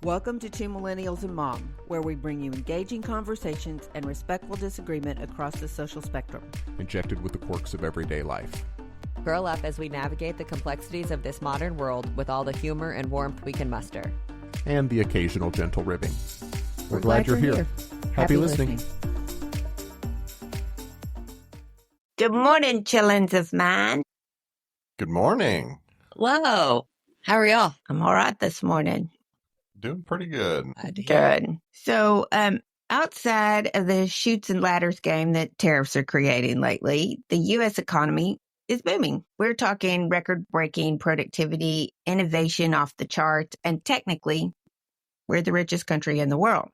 Welcome to Two Millennials and Mom, where we bring you engaging conversations and respectful disagreement across the social spectrum. Injected with the quirks of everyday life. Curl up as we navigate the complexities of this modern world with all the humor and warmth we can muster. And the occasional gentle ribbing. We're glad you're here. Happy listening. Good morning, chillins of mine. Good morning. Whoa. How are y'all? I'm all right this morning. Doing pretty good. Good. So, outside of the chutes and ladders game that tariffs are creating lately, the U.S. economy is booming. We're talking record-breaking productivity, innovation off the charts, and technically, we're the richest country in the world.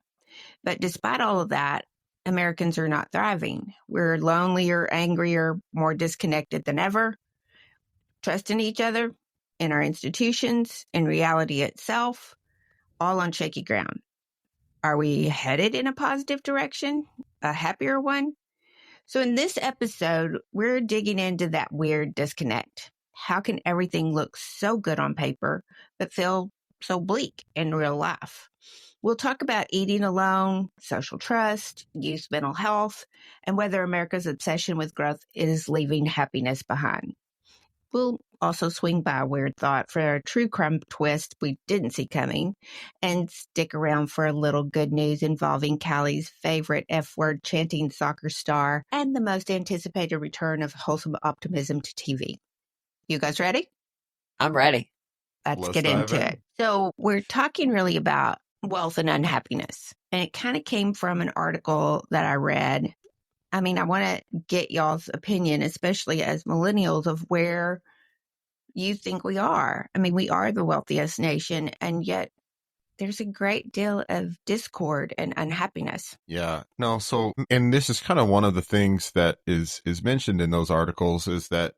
But despite all of that, Americans are not thriving. We're lonelier, angrier, more disconnected than ever, trusting each other, in our institutions, in reality itself, all on shaky ground. Are we headed in a positive direction? A happier one? So in this episode, we're digging into that weird disconnect. How can everything look so good on paper, but feel so bleak in real life? We'll talk about eating alone, social trust, youth mental health, and whether America's obsession with growth is leaving happiness behind. We'll also swing by a weird thought for a true crime twist we didn't see coming, and stick around for a little good news involving Callie's favorite F-word chanting soccer star and the most anticipated return of wholesome optimism to TV. You guys ready? I'm ready. Let's Let's get dive into in. it. So we're talking really about wealth and unhappiness, and it kind of came from an article that I read. I mean, I want to get y'all's opinion, especially as millennials, of where you think we are. I mean, we are the wealthiest nation, and yet there's a great deal of discord and unhappiness. Yeah. No, so, and this is kind of one of the things that is mentioned in those articles is that,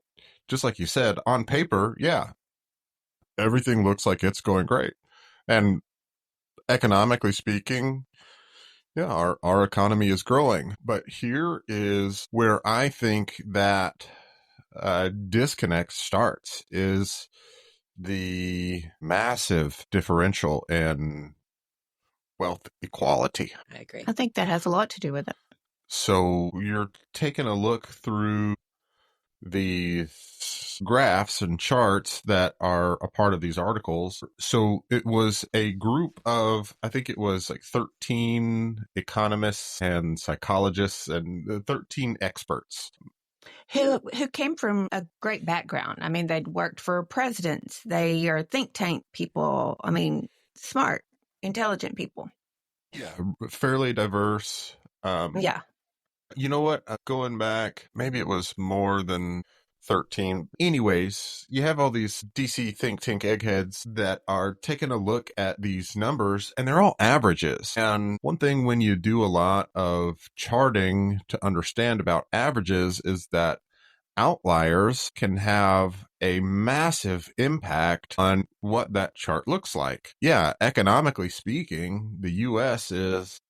just like you said, on paper, yeah, everything looks like it's going great. And economically speaking, yeah, our economy is growing. But here is where I think that disconnect starts, is the massive differential in wealth equality. I agree. I think that has a lot to do with it. So you're taking a look through the graphs and charts that are a part of these articles. So it was a group of, I think it was like 13 economists and psychologists and 13 experts. Who came from a great background. I mean, they'd worked for presidents. They are think tank people. I mean, smart, intelligent people. Yeah, fairly diverse. Yeah. You know what? Going back, maybe it was more than 13. Anyways, you have all these DC think tank eggheads that are taking a look at these numbers, and they're all averages. And one thing when you do a lot of charting to understand about averages is that outliers can have a massive impact on what that chart looks like. Yeah, economically speaking, the U.S. is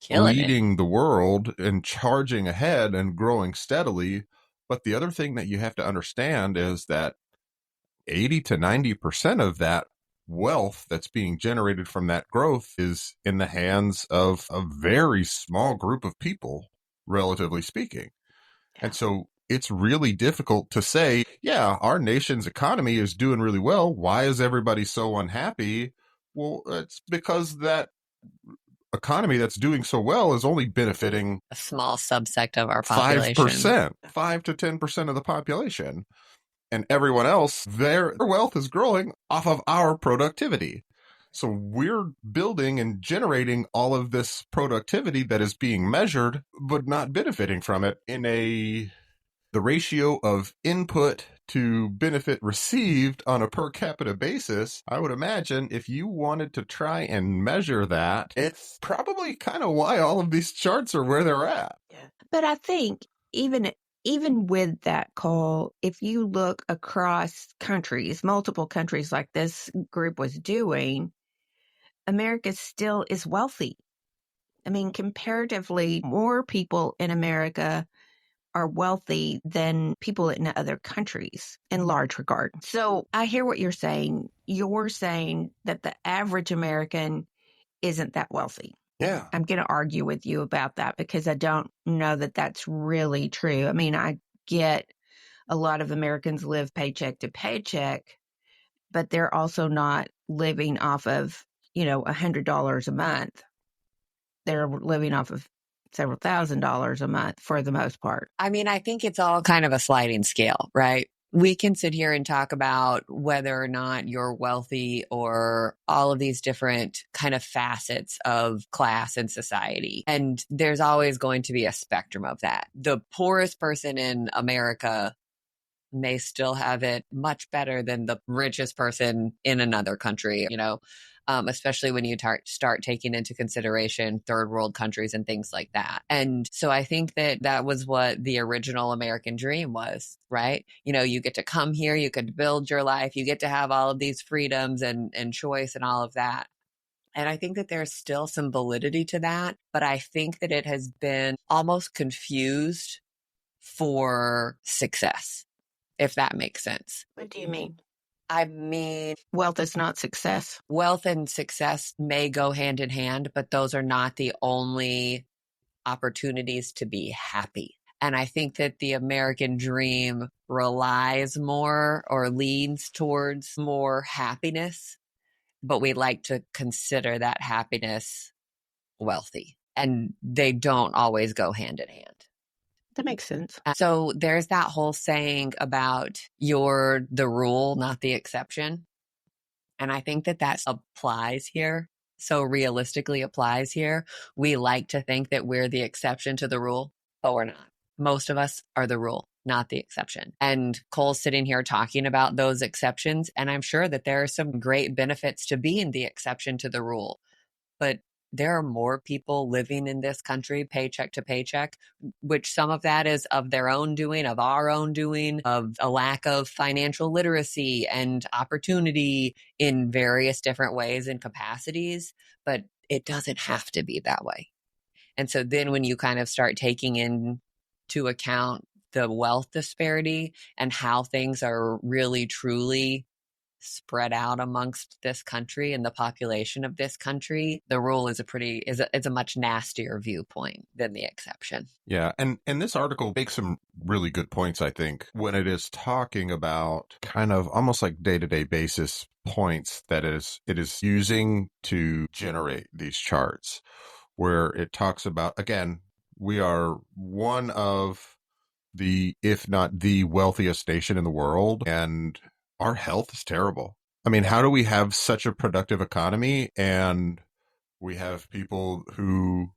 leading the world and charging ahead and growing steadily. But the other thing that you have to understand is that 80 to 90% of that wealth that's being generated from that growth is in the hands of a very small group of people, relatively speaking. And so it's really difficult to say, yeah, our nation's economy is doing really well. Why is everybody so unhappy? Well, it's because that economy that's doing so well is only benefiting A small subsect of our population. 5%, 5 to 10% of the population. And everyone else, their wealth is growing off of our productivity. So we're building and generating all of this productivity that is being measured, but not benefiting from it in the ratio of input to benefit received on a per capita basis. I would imagine if you wanted to try and measure that, it's probably kind of why all of these charts are where they're at. But I think even with that, Cole, if you look across countries, multiple countries like this group was doing, America still is wealthy. I mean, comparatively, more people in America are wealthy than people in other countries in large regard. So I hear what you're saying. You're saying that the average American isn't that wealthy. Yeah. I'm going to argue with you about that because I don't know that that's really true. I mean, I get a lot of Americans live paycheck to paycheck, but they're also not living off of, $100 a month. They're living off of several $1,000s a month for the most part. I mean, I think it's all kind of a sliding scale, right? We can sit here and talk about whether or not you're wealthy or all of these different kind of facets of class and society. And there's always going to be a spectrum of that. The poorest person in America may still have it much better than the richest person in another country, especially when you start taking into consideration third world countries and things like that. And so I think that was what the original American dream was, right? You get to come here, you could build your life, you get to have all of these freedoms and choice and all of that. And I think that there's still some validity to that, but I think that it has been almost confused for success, if that makes sense. What do you mean? I mean, wealth is not success. Wealth and success may go hand in hand, but those are not the only opportunities to be happy. And I think that the American dream relies more or leans towards more happiness, but we like to consider that happiness wealthy. And they don't always go hand in hand. That makes sense. So there's that whole saying about you're the rule, not the exception. And I think that applies here. So realistically applies here. We like to think that we're the exception to the rule, but we're not. Most of us are the rule, not the exception. And Cole's sitting here talking about those exceptions. And I'm sure that there are some great benefits to being the exception to the rule. But there are more people living in this country paycheck to paycheck, which some of that is of their own doing, of our own doing, of a lack of financial literacy and opportunity in various different ways and capacities. But it doesn't have to be that way. And so then when you kind of start taking into account the wealth disparity and how things are really, truly spread out amongst this country and the population of this country, the rule is a much nastier viewpoint than the exception. Yeah. And this article makes some really good points, I think, when it is talking about kind of almost like day-to-day basis points that it is using to generate these charts, where it talks about, again, we are one of the, if not the wealthiest nation in the world, and our health is terrible. I mean, how do we have such a productive economy and we have people who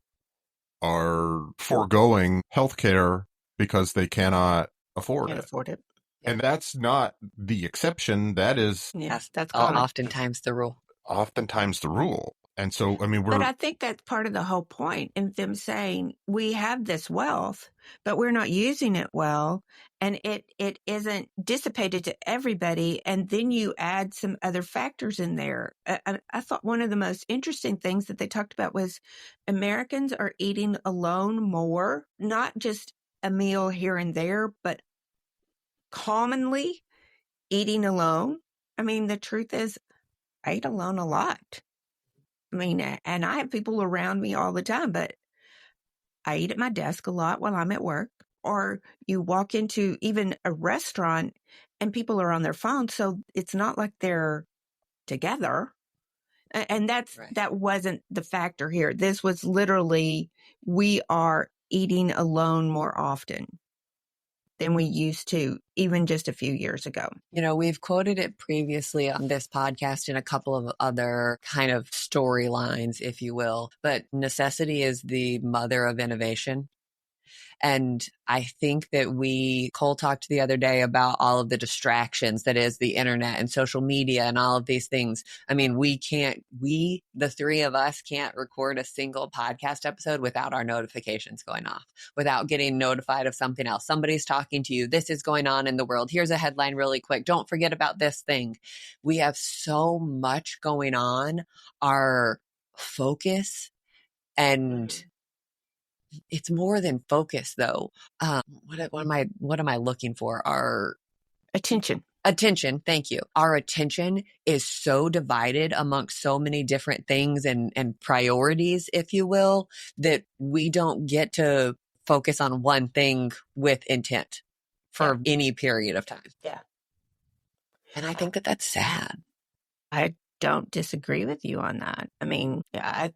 are foregoing healthcare because they cannot afford it? And that's not the exception. That is, yes, that's oftentimes the rule. Oftentimes the rule. And so, I mean, but I think that's part of the whole point in them saying we have this wealth, but we're not using it well, and it isn't dissipated to everybody. And then you add some other factors in there. I thought one of the most interesting things that they talked about was Americans are eating alone more, not just a meal here and there, but commonly eating alone. I mean, the truth is, I eat alone a lot. I mean, and I have people around me all the time, but I eat at my desk a lot while I'm at work. Or you walk into even a restaurant and people are on their phones, so it's not like they're together. And that wasn't the factor here. This was literally, we are eating alone more often than we used to, even just a few years ago. We've quoted it previously on this podcast in a couple of other kind of storylines, if you will, but necessity is the mother of innovation. And I think that Cole talked the other day about all of the distractions that is the internet and social media and all of these things. I mean, the three of us can't record a single podcast episode without our notifications going off, without getting notified of something else. Somebody's talking to you. This is going on in the world. Here's a headline really quick. Don't forget about this thing. We have so much going on. Our focus and it's more than focus though. What am I looking for? Our Attention. attention. Thank you. Our attention is so divided amongst so many different things and priorities, if you will, that we don't get to focus on one thing with intent for any period of time. Yeah. And I think that that's sad. I don't disagree with you on that. I mean, I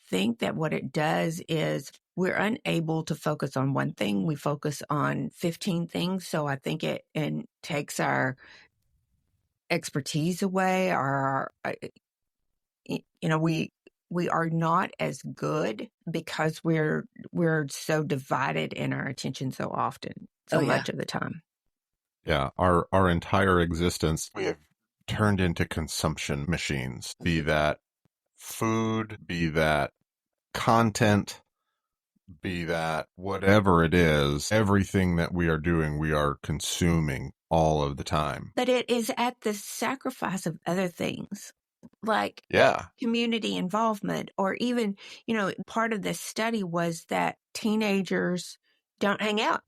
think that what it does is we're unable to focus on one thing. We focus on 15 things. So I think it takes our expertise away. We are not as good because we're so divided in our attention so often, much of the time. Yeah, our entire existence, we have turned into consumption machines, be that food, be that content, be that whatever it is, everything that we are doing, we are consuming all of the time. But it is at the sacrifice of other things, like community involvement, or even, part of this study was that teenagers don't hang out.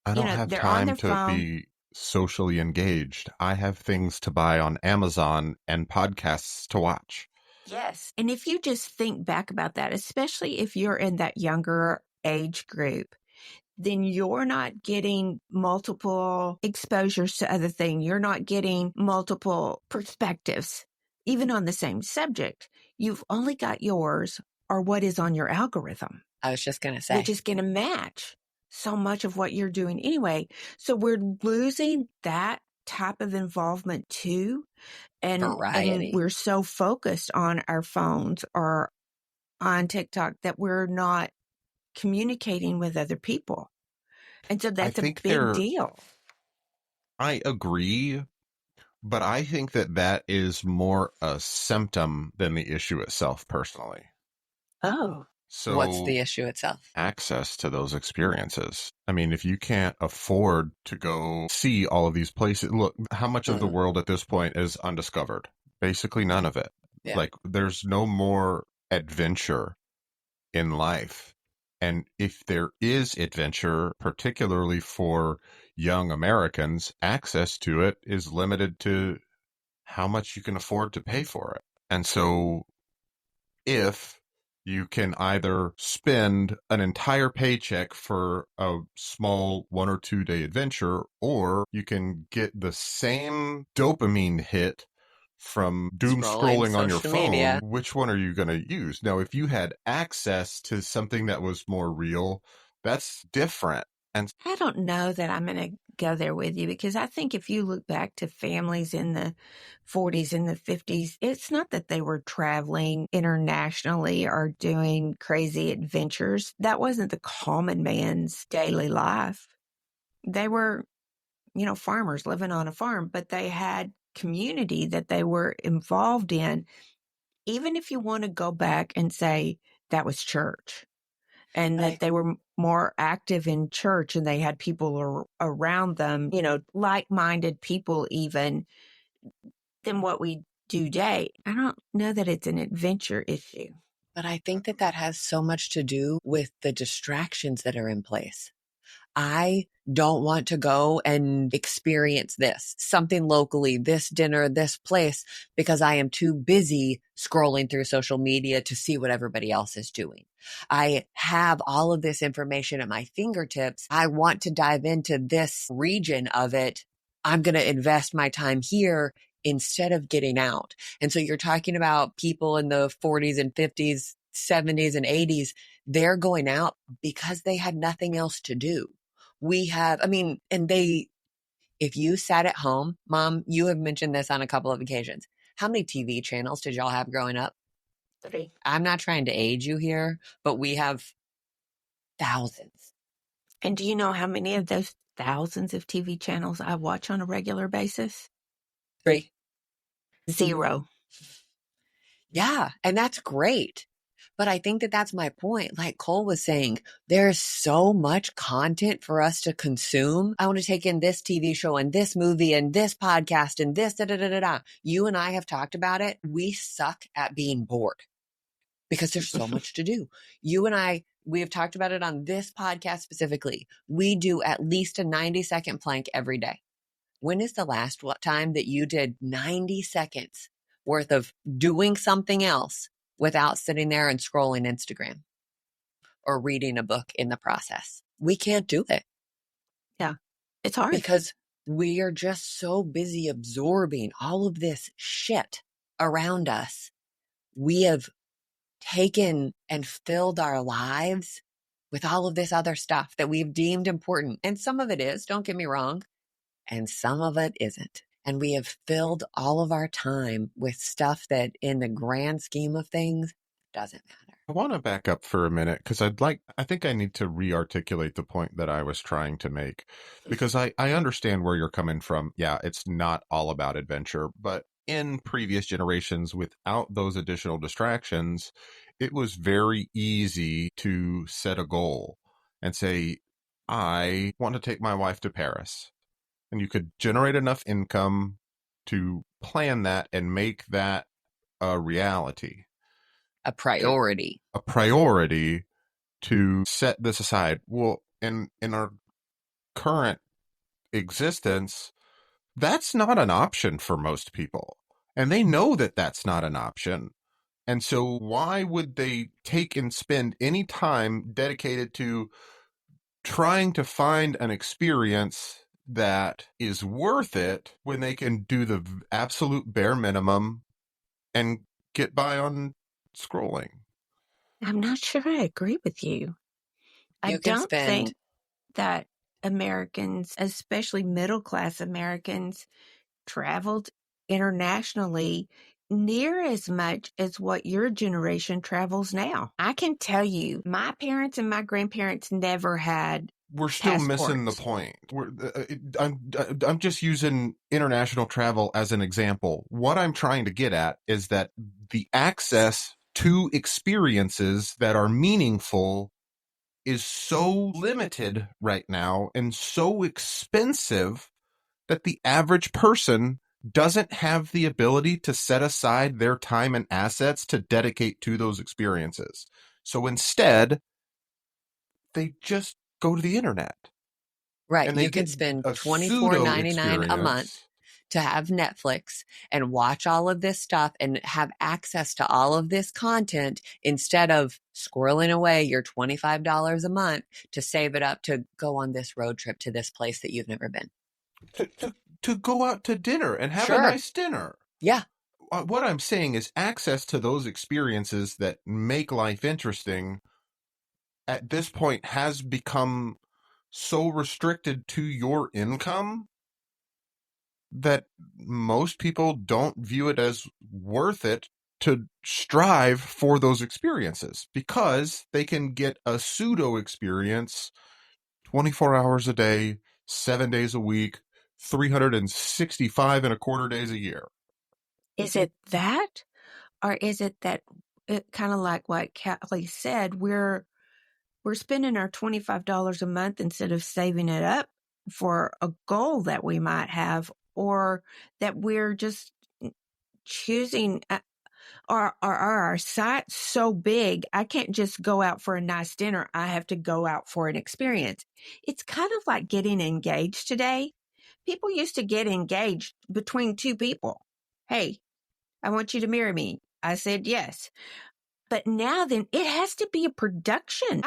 I don't have time to be socially engaged. I have things to buy on Amazon and podcasts to watch. Yes. And if you just think back about that, especially if you're in that younger age group, then you're not getting multiple exposures to other things. You're not getting multiple perspectives, even on the same subject. You've only got yours or what is on your algorithm. I was just going to say. Which is going to match so much of what you're doing anyway. So we're losing that type of involvement too. And we're so focused on our phones or on TikTok that we're not communicating with other people. And so that's a big deal. I agree, but I think that is more a symptom than the issue itself, personally. Oh. So what's the issue itself? Access to those experiences. I mean, if you can't afford to go see all of these places, look, how much of the world at this point is undiscovered? Basically none of it. Yeah. Like, there's no more adventure in life. And if there is adventure, particularly for young Americans, access to it is limited to how much you can afford to pay for it. And so if you can either spend an entire paycheck for a small 1 or 2 day adventure, or you can get the same dopamine hit from doom scrolling on your phone. Media. Which one are you going to use? Now, if you had access to something that was more real, that's different. And I don't know that I'm going to go there with you, because I think if you look back to families in the 40s and the 50s, it's not that they were traveling internationally or doing crazy adventures. That wasn't the common man's daily life. They were, farmers living on a farm, but they had community that they were involved in. Even if you want to go back and say that was church, and that they were more active in church and they had people around them, like-minded people even, than what we do today. I don't know that it's an adventure issue. But I think that has so much to do with the distractions that are in place. I don't want to go and experience something locally, this dinner, this place, because I am too busy scrolling through social media to see what everybody else is doing. I have all of this information at my fingertips. I want to dive into this region of it. I'm going to invest my time here instead of getting out. And so you're talking about people in the 40s and 50s, 70s and 80s. They're going out because they had nothing else to do. If you sat at home, Mom, you have mentioned this on a couple of occasions. How many TV channels did y'all have growing up? 3. I'm not trying to age you here, but we have thousands. And do you know how many of those thousands of TV channels I watch on a regular basis? 3. 0. Yeah, and that's great. But I think that's my point. Like Cole was saying, there's so much content for us to consume. I want to take in this TV show and this movie and this podcast and this, You and I have talked about it. We suck at being bored because there's so much to do. You and I We have talked about it on this podcast specifically. We do at least a 90-second plank every day. When is the last time that you did 90 seconds worth of doing something else without sitting there and scrolling Instagram or reading a book in the process? We can't do it. Yeah, it's hard. Because we are just so busy absorbing all of this shit around us. We have taken and filled our lives with all of this other stuff that we've deemed important. And some of it is, don't get me wrong, and some of it isn't. And we have filled all of our time with stuff that in the grand scheme of things doesn't matter. I want to back up for a minute because I think I need to re-articulate the point that I was trying to make, because I understand where you're coming from. Yeah, it's not all about adventure, but in previous generations, without those additional distractions, it was very easy to set a goal and say, I want to take my wife to Paris. And you could generate enough income to plan that and make that a reality. A priority. A priority to set this aside. Well, in our current existence, that's not an option for most people. And they know that that's not an option. And so why would they take and spend any time dedicated to trying to find an experience that is worth it when they can do the absolute bare minimum and get by on scrolling? I'm not sure I agree with you. I don't think that Americans, especially middle-class Americans, traveled internationally near as much as what your generation travels now. I can tell you, my parents and my grandparents never had We're still passports. missing the point. I'm just using international travel as an example. What I'm trying to get at is that the access to experiences that are meaningful is so limited right now and so expensive that the average person doesn't have the ability to set aside their time and assets to dedicate to those experiences. So instead, they just go to the internet. Right. You can spend $24.99 a month to have Netflix and watch all of this stuff and have access to all of this content instead of squirreling away your $25 a month to save it up to go on this road trip to this place that you've never been. To go out to dinner and have a nice dinner. Yeah. What I'm saying is access to those experiences that make life interesting at this point has become so restricted to your income that most people don't view it as worth it to strive for those experiences, because they can get a pseudo experience 24 hours a day, 7 days a week, 365 and a quarter days a year. Is it that? Or is it that, kind of like what Callie said, we're spending our $25 a month instead of saving it up for a goal that we might have, or that we're just choosing, or our site's so big, I can't just go out for a nice dinner. I have to go out for an experience. It's kind of like getting engaged today. People used to get engaged between two people. Hey, I want you to marry me. I said yes. But now then, it has to be a production.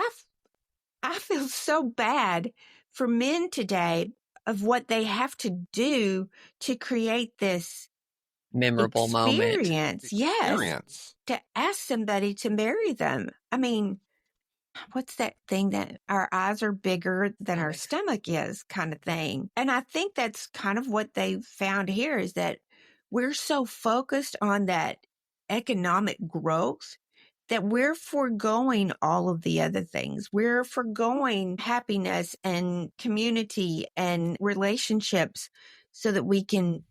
I feel so bad for men today of what they have to do to create this memorable experience. moment. Yes. To ask somebody to marry them. I mean, what's that thing that our eyes are bigger than our stomach is kind of thing? And I think that's kind of what they found here, is that we're so focused on that economic growth that we're foregoing all of the other things. We're foregoing happiness and community and relationships so that we can.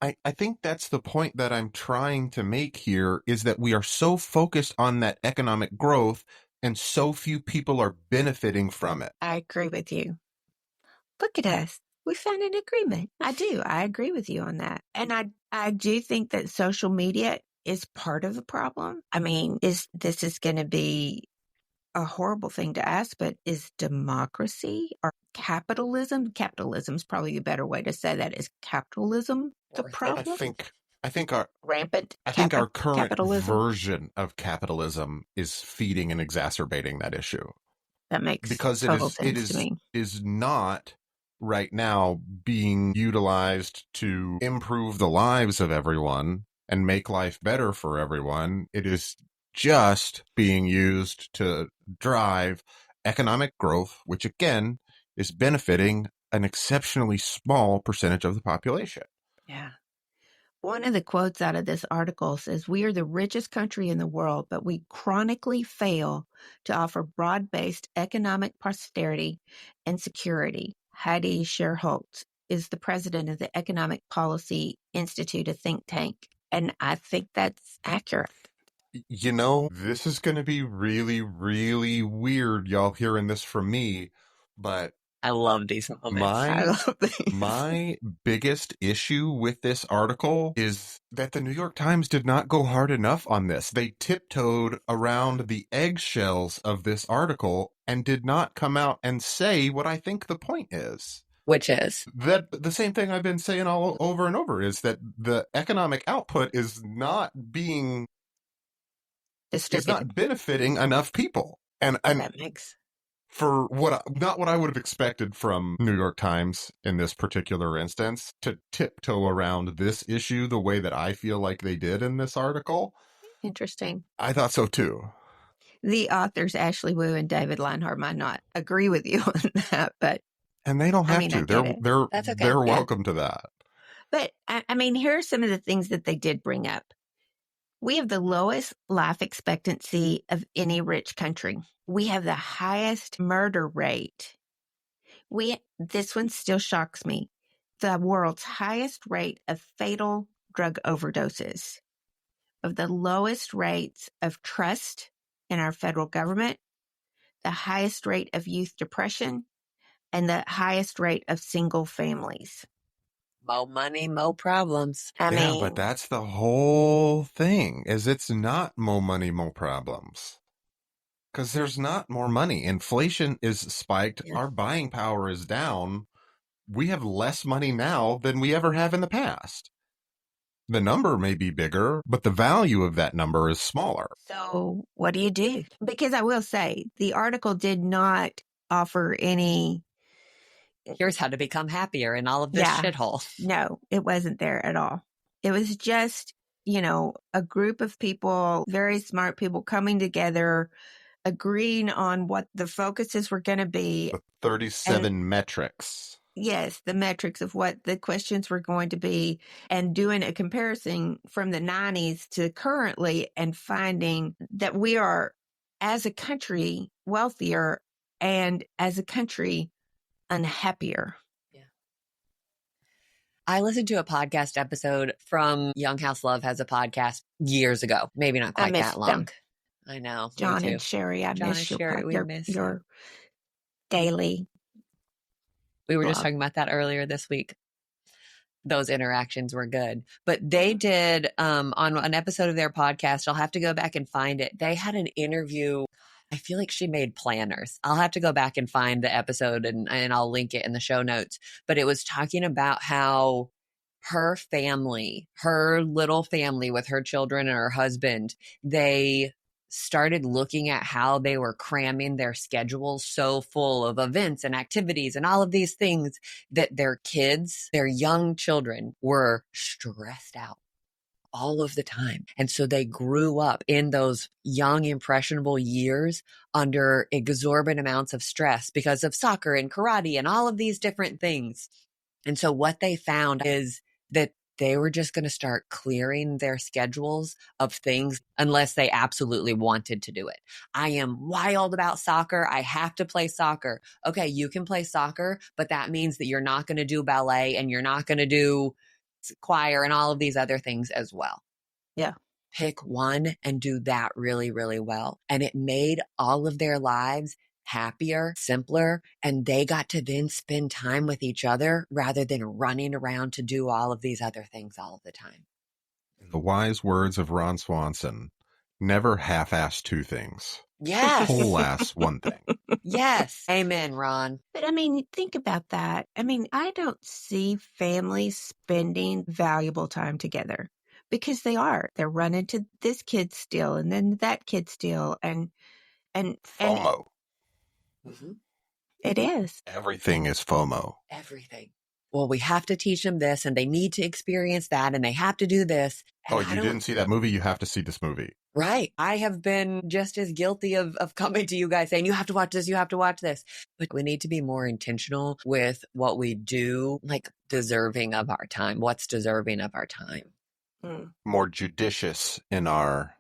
I think that's the point that I'm trying to make here, is that we are so focused on that economic growth and so few people are benefiting from it. I agree with you. Look at us. We found an agreement. I do. I agree with you on that. And I do think that social media is part of the problem. I mean, this is going to be a horrible thing to ask, but is democracy or capitalism is probably a better way to say that, is capitalism the problem? I think our Rampant current capitalism? version of capitalism is feeding and exacerbating that issue. That makes Because total sense to me. is not right now being utilized to improve the lives of everyone and make life better for everyone. It is just being used to drive economic growth, which again is benefiting an exceptionally small percentage of the population. Yeah. One of the quotes out of this article says, "We are the richest country in the world, but we chronically fail to offer broad-based economic prosperity and security." Heidi Sherholtz is the president of the Economic Policy Institute, a think tank. And I think that's accurate. You know, this is going to be really, really weird, y'all hearing this from me, but I love these moments. my biggest issue with this article is that the New York Times did not go hard enough on this. They tiptoed around the eggshells of this article and did not come out and say what I think the point is. Which is? That the same thing I've been saying all over and over, is that the economic output is not being... It's not benefiting enough people. And that makes... For not what I would have expected from New York Times in this particular instance, to tiptoe around this issue the way that I feel like they did in this article. Interesting. I thought so too. The authors Ashley Wu and David Leinhardt might not agree with you on that, but... And they don't have to. They're welcome to that. But I mean, here are some of the things that they did bring up. We have the lowest life expectancy of any rich country. We have the highest murder rate. This one still shocks me. The world's highest rate of fatal drug overdoses. Of the lowest rates of trust in our federal government, the highest rate of youth depression, and the highest rate of single families. More money, more problems. I mean, but that's the whole thing, is it's not more money, more problems. Because there's not more money. Inflation is spiked. Yeah. Our buying power is down. We have less money now than we ever have in the past. The number may be bigger, but the value of that number is smaller. So what do you do? Because I will say, the article did not offer any... Here's how to become happier in all of this shithole. No, it wasn't there at all. It was just, a group of people, very smart people coming together, agreeing on what the focuses were going to be. The 37 metrics. Yes, the metrics of what the questions were going to be, and doing a comparison from the 90s to currently, and finding that we are, as a country, wealthier, and as a country, unhappier. Yeah. I listened to a podcast episode from Young House Love has a podcast years ago, maybe not quite that long. I know. John and Sherry, I miss your daily. We were just talking about that earlier this week. Those interactions were good. But they did, on an episode of their podcast, I'll have to go back and find it. They had an interview. I feel like she made planners. I'll have to go back and find the episode and I'll link it in the show notes. But it was talking about how her family, her little family with her children and her husband, they started looking at how they were cramming their schedules so full of events and activities and all of these things that their kids, their young children, were stressed out all of the time. And so they grew up in those young, impressionable years under exorbitant amounts of stress because of soccer and karate and all of these different things. And so what they found is that they were just going to start clearing their schedules of things unless they absolutely wanted to do it. I am wild about soccer. I have to play soccer. Okay, you can play soccer, but that means that you're not going to do ballet and you're not going to do choir and all of these other things as well. Yeah. Pick one and do that really, really well. And it made all of their lives happier, simpler, and they got to then spend time with each other rather than running around to do all of these other things all of the time. The wise words of Ron Swanson: Never half-ass two things. Yes. Whole ass one thing. Yes. Amen, Ron. But I mean, think about that. I mean, I don't see families spending valuable time together because they are. They're running to this kid still and then that kid still. And FOMO. Mm-hmm. it is. Everything is FOMO. Everything. Well, we have to teach them this and they need to experience that and they have to do this. And You didn't see that movie? You have to see this movie. Right. I have been just as guilty of coming to you guys saying, you have to watch this, you have to watch this. But we need to be more intentional with what we do, like deserving of our time. What's deserving of our time? More judicious in our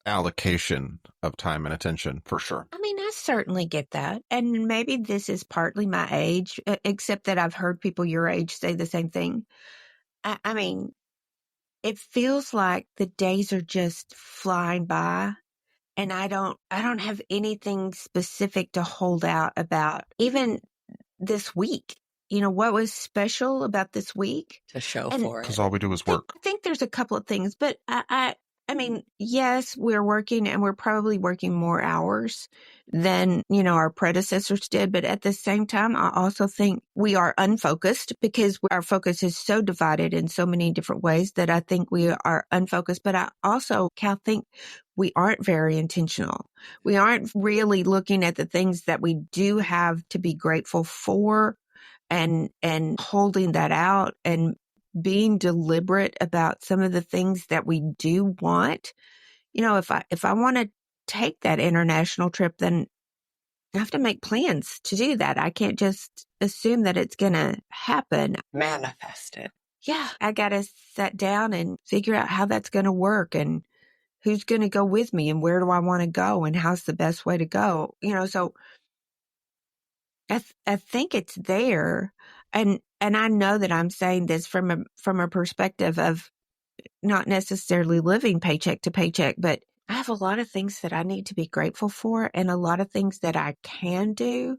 allocation of time and attention, for sure. I mean, I certainly get that. And maybe this is partly my age, except that I've heard people your age say the same thing. I mean, it feels like the days are just flying by and I don't have anything specific to hold out about even this week. You know, what was special about this week? To show for it. Because all we do is work. I think there's a couple of things, but I mean, yes, we're working and we're probably working more hours than, our predecessors did. But at the same time, I also think we are unfocused because our focus is so divided in so many different ways that I think we are unfocused. But I also, Cal, think we aren't very intentional. We aren't really looking at the things that we do have to be grateful for and holding that out and being deliberate about some of the things that we do want. If I want to take that international trip, then I have to make plans to do that. I can't just assume that it's going to happen. Manifest it. Yeah. I got to sit down and figure out how that's going to work and who's going to go with me and where do I want to go and how's the best way to go. So I think it's there. And I know that I'm saying this from a perspective of not necessarily living paycheck to paycheck, but I have a lot of things that I need to be grateful for and a lot of things that I can do.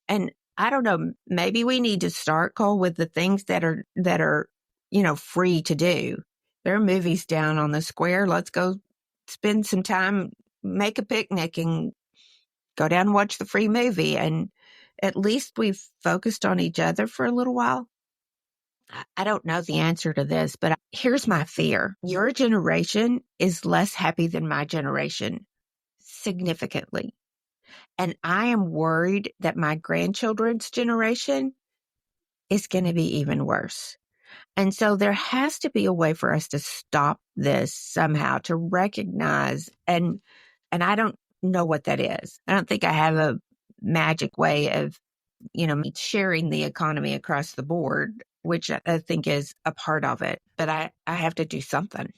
And I don't know, maybe we need to start, Cole, with the things that are, free to do. There are movies down on the square. Let's go spend some time, make a picnic and go down and watch the free movie. And at least we've focused on each other for a little while. I don't know the answer to this, but here's my fear. Your generation is less happy than my generation, significantly. And I am worried that my grandchildren's generation is going to be even worse. And so there has to be a way for us to stop this somehow, to recognize, and I don't know what that is. I don't think I have a magic way of, sharing the economy across the board, which I think is a part of it. But I have to do something.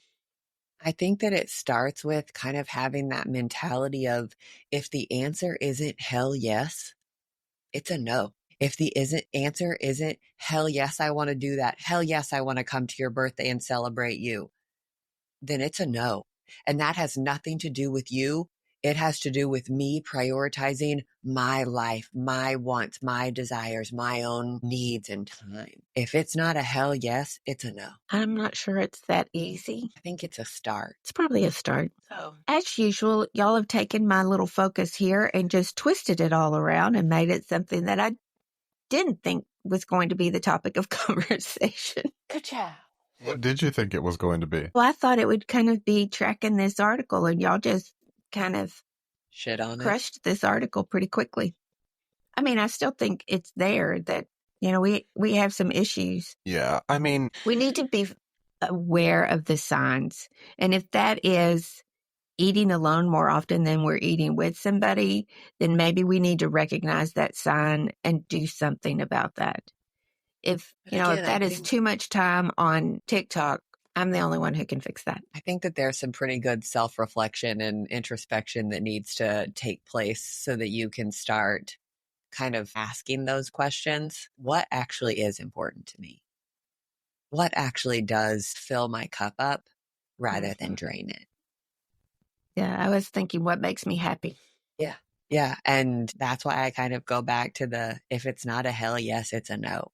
I think that it starts with kind of having that mentality of if the answer isn't hell yes, it's a no. If the answer isn't hell yes, I want to do that. Hell yes, I want to come to your birthday and celebrate you. Then it's a no. And that has nothing to do with you. It has to do with me prioritizing my life, my wants, my desires, my own needs and time. If it's not a hell yes, it's a no. I'm not sure it's that easy. I think it's a start. It's probably a start. So, as usual, y'all have taken my little focus here and just twisted it all around and made it something that I didn't think was going to be the topic of conversation. Good job. What did you think it was going to be? Well, I thought it would kind of be tracking this article, and y'all just kind of shit on crushed this article pretty quickly. I mean, I still think it's there that, we have some issues. Yeah, I mean, we need to be aware of the signs. And if that is eating alone more often than we're eating with somebody, then maybe we need to recognize that sign and do something about that. If that is too much time on TikTok, I'm the only one who can fix that. I think that there's some pretty good self-reflection and introspection that needs to take place so that you can start kind of asking those questions. What actually is important to me? What actually does fill my cup up rather than drain it? Yeah, I was thinking what makes me happy. Yeah. Yeah. And that's why I kind of go back to if it's not a hell yes, it's a no.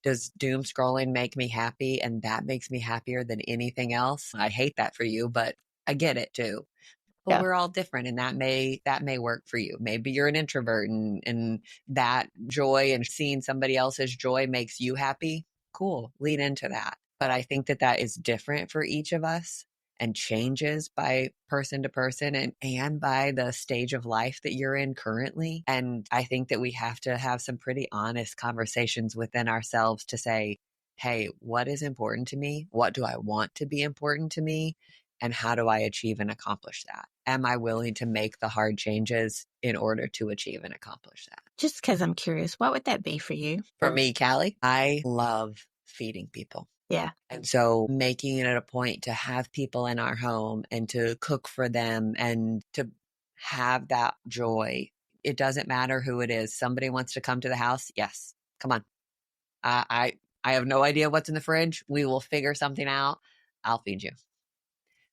Does doom scrolling make me happy and that makes me happier than anything else? I hate that for you, but I get it too. But Yeah. we're all different, and that may work for you. Maybe you're an introvert and that joy and seeing somebody else's joy makes you happy. Cool. Lean into that. But I think that that is different for each of us and changes by person to person and by the stage of life that you're in currently. And I think that we have to have some pretty honest conversations within ourselves to say, hey, what is important to me? What do I want to be important to me? And how do I achieve and accomplish that? Am I willing to make the hard changes in order to achieve and accomplish that? Just because I'm curious, what would that be for you? For me, Callie, I love feeding people. Yeah. And so making it a point to have people in our home and to cook for them and to have that joy. It doesn't matter who it is. Somebody wants to come to the house. Yes. Come on. I have no idea what's in the fridge. We will figure something out. I'll feed you.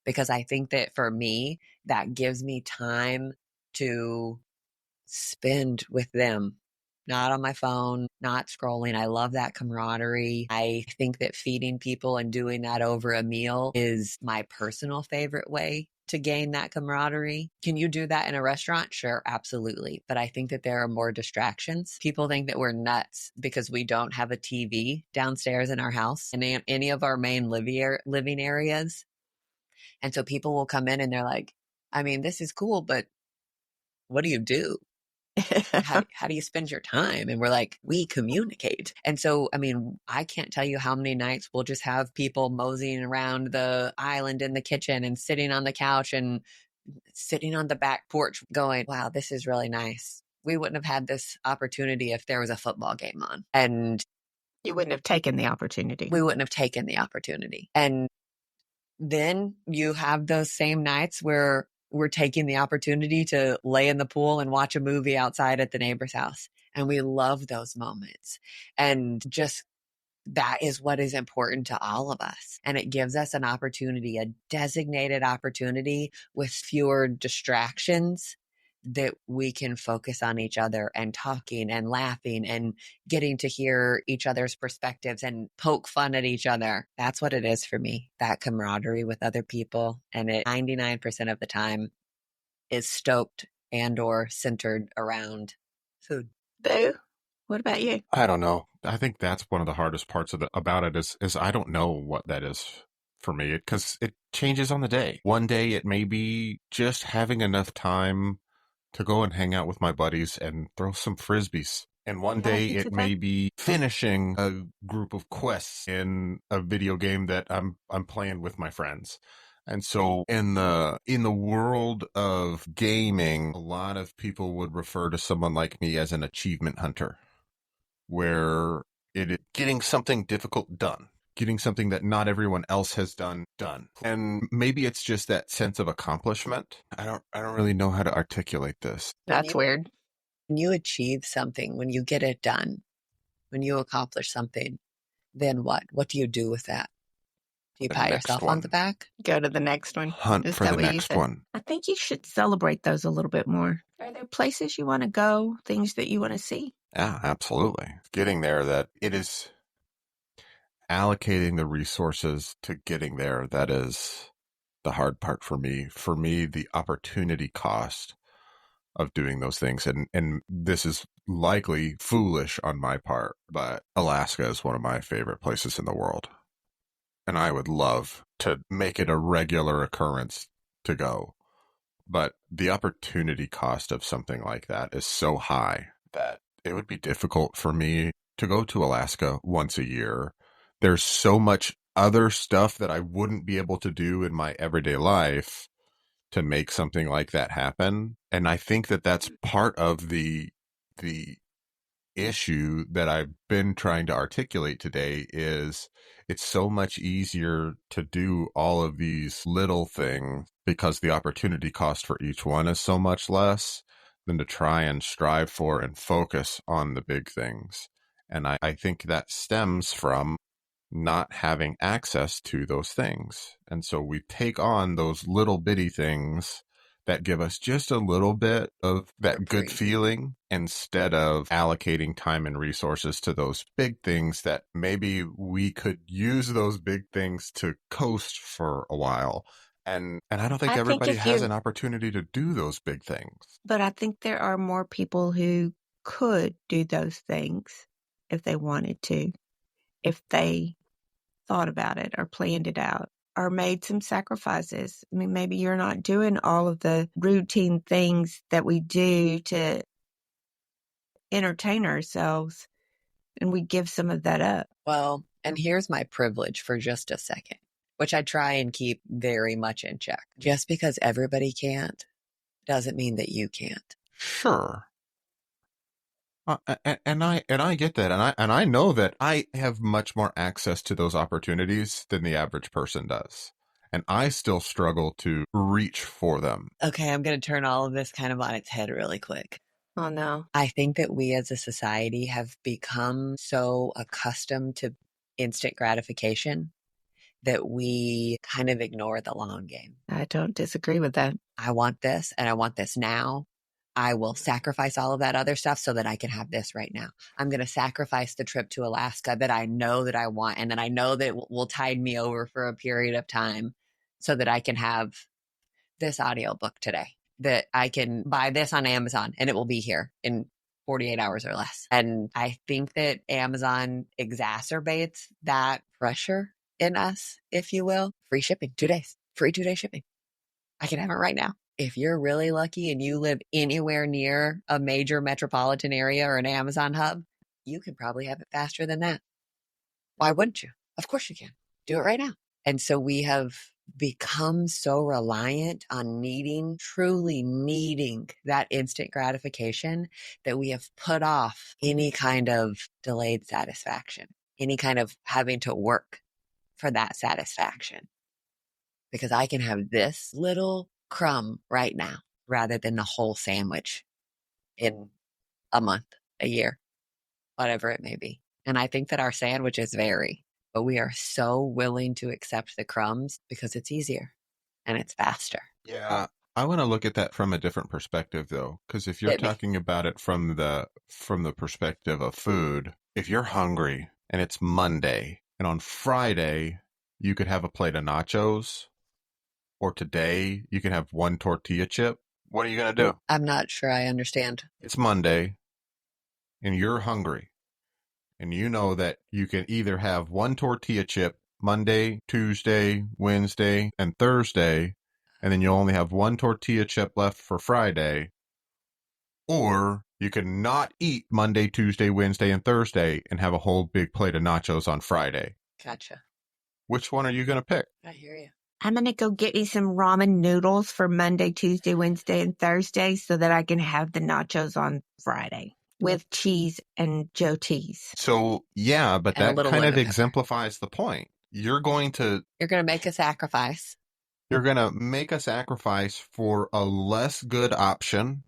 Because I think that for me, that gives me time to spend with them, not on my phone, not scrolling. I love that camaraderie. I think that feeding people and doing that over a meal is my personal favorite way to gain that camaraderie. Can you do that in a restaurant? Sure, absolutely. But I think that there are more distractions. People think that we're nuts because we don't have a TV downstairs in our house in any of our main living areas. And so people will come in and they're like, I mean, this is cool, but what do you do? How do you spend your time? And we're like, we communicate. And so, I mean, I can't tell you how many nights we'll just have people moseying around the island in the kitchen and sitting on the couch and sitting on the back porch going, wow, this is really nice. We wouldn't have had this opportunity if there was a football game on. And you wouldn't have taken the opportunity. We wouldn't have taken the opportunity. And then you have those same nights where we're taking the opportunity to lay in the pool and watch a movie outside at the neighbor's house. And we love those moments. And just that is what is important to all of us. And it gives us an opportunity, a designated opportunity with fewer distractions that we can focus on each other and talking and laughing and getting to hear each other's perspectives and poke fun at each other. That's what it is for me, that camaraderie with other people. And it 99% of the time is stoked and or centered around food. Boo, what about you? I don't know. I think that's one of the hardest parts about it is I don't know what that is for me because it changes on the day. One day it may be just having enough time to go and hang out with my buddies and throw some frisbees. And one day it may be finishing a group of quests in a video game that I'm playing with my friends. And so in the world of gaming, a lot of people would refer to someone like me as an achievement hunter, where it is getting something difficult done. Getting something that not everyone else has done. And maybe it's just that sense of accomplishment. I don't really know how to articulate this. That's weird. When you achieve something, when you get it done, when you accomplish something, then what? What do you do with that? Do you pat yourself on the back? Go to the next one. Hunt for the next one. I think you should celebrate those a little bit more. Are there places you want to go, things that you want to see? Yeah, absolutely. Getting there, that it is allocating the resources to getting there. That is the hard part for me. For me, the opportunity cost of doing those things. And this is likely foolish on my part, but Alaska is one of my favorite places in the world. And I would love to make it a regular occurrence to go. But the opportunity cost of something like that is so high that it would be difficult for me to go to Alaska once a year. There's so much other stuff that I wouldn't be able to do in my everyday life to make something like that happen. And I think that that's part of the issue that I've been trying to articulate today is it's so much easier to do all of these little things because the opportunity cost for each one is so much less than to try and strive for and focus on the big things. And I think that stems from not having access to those things. And so we take on those little bitty things that give us just a little bit of that good feeling instead of allocating time and resources to those big things that maybe we could use those big things to coast for a while And I don't think I think everybody if has you- an opportunity to do those big things. But I think there are more people who could do those things if they wanted to, if they thought about it or planned it out or made some sacrifices. I mean, maybe you're not doing all of the routine things that we do to entertain ourselves, and we give some of that up. Well, and here's my privilege for just a second, which I try and keep very much in check. Just because everybody can't doesn't mean that you can't. Sure. And I get that, and I know that I have much more access to those opportunities than the average person does, and I still struggle to reach for them. Okay, I'm going to turn all of this kind of on its head really quick. Oh, no. I think that we as a society have become so accustomed to instant gratification that we kind of ignore the long game. I don't disagree with that. I want this and I want this now. I will sacrifice all of that other stuff so that I can have this right now. I'm going to sacrifice the trip to Alaska that I know that I want and that I know that will tide me over for a period of time so that I can have this audiobook today, that I can buy this on Amazon and it will be here in 48 hours or less. And I think that Amazon exacerbates that pressure in us, if you will. Free shipping, 2 days, free 2-day shipping. I can have it right now. If you're really lucky and you live anywhere near a major metropolitan area or an Amazon hub, you can probably have it faster than that. Why wouldn't you? Of course you can. Do it right now. And so we have become so reliant on truly needing that instant gratification that we have put off any kind of delayed satisfaction, any kind of having to work for that satisfaction. Because I can have this little crumb right now rather than the whole sandwich in a month, a year, whatever it may be. And I think that our sandwiches vary, but we are so willing to accept the crumbs because it's easier and it's faster. Yeah. I want to look at that from a different perspective, though, because if you're Hit me. talking about it from the perspective of food, if you're hungry and it's Monday and on Friday you could have a plate of nachos, or today you can have one tortilla chip, what are you going to do? I'm not sure I understand. It's Monday and you're hungry and you know that you can either have one tortilla chip Monday, Tuesday, Wednesday, and Thursday, and then you'll only have one tortilla chip left for Friday, or you can not eat Monday, Tuesday, Wednesday, and Thursday and have a whole big plate of nachos on Friday. Gotcha. Which one are you going to pick? I hear you. I'm going to go get me some ramen noodles for Monday, Tuesday, Wednesday, and Thursday so that I can have the nachos on Friday with cheese and Joe Teas. So, yeah, but And a that little kind of lemon pepper. exemplifies the point. You're going to make a sacrifice. You're going to make a sacrifice for a less good option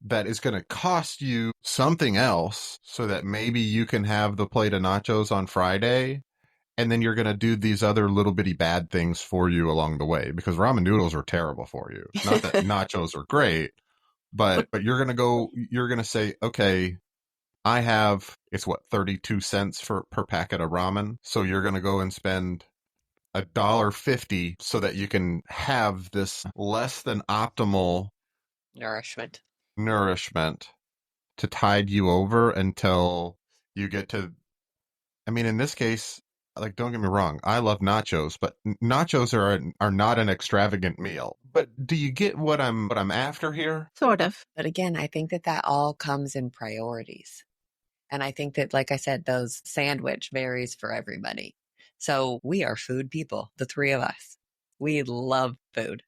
that is going to cost you something else so that maybe you can have the plate of nachos on Friday. And then you're going to do these other little bitty bad things for you along the way, because ramen noodles are terrible for you. Not that nachos are great, but you're going to say, okay, I have, it's what, 32 cents per packet of ramen. So you're going to go and spend $1.50 so that you can have this less than optimal Nourishment to tide you over until you get to, I mean, in this case, like, don't get me wrong, I love nachos, but nachos are not an extravagant meal. But do you get what I'm after here? Sort of. But again, I think that all comes in priorities. And I think that, like I said, those sandwich varies for everybody. So we are food people, the three of us. We love food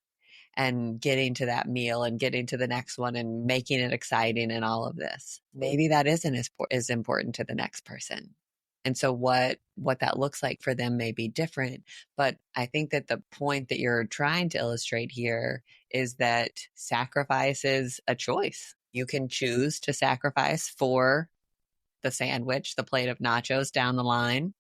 and getting to that meal and getting to the next one and making it exciting and all of this. Maybe that isn't as important to the next person. And so what that looks like for them may be different. But I think that the point that you're trying to illustrate here is that sacrifice is a choice. You can choose to sacrifice for the sandwich, the plate of nachos down the line.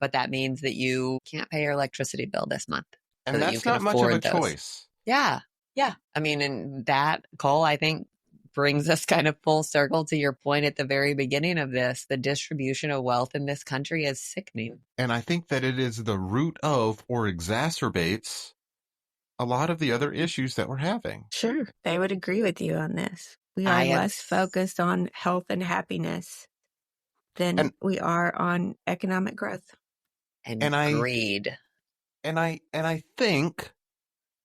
But that means that you can't pay your electricity bill this month. And that's not much of a choice. Yeah. Yeah. I mean, and that, Cole, I think brings us kind of full circle to your point at the very beginning of this. The distribution of wealth in this country is sickening. And I think that it is the root of or exacerbates a lot of the other issues that we're having. Sure. They would agree with you on this. We are I am- less focused on health and happiness than we are on economic growth. And I- greed. And I think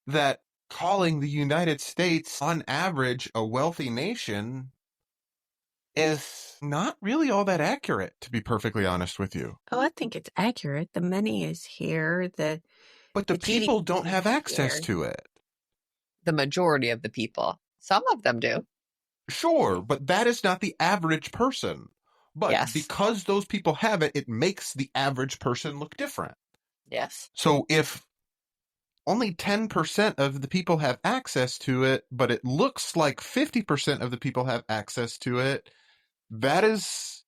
that calling the United States on average a wealthy nation is not really all that accurate, to be perfectly honest with you. Oh, I think it's accurate. The money is here. But the The people GDP don't have is access here. to it. The majority of the people. Some of them do. Sure, but that is not the average person. But Yes. because those people have it, it makes the average person look different. Yes. So if only 10% of the people have access to it, but it looks like 50% of the people have access to it, that is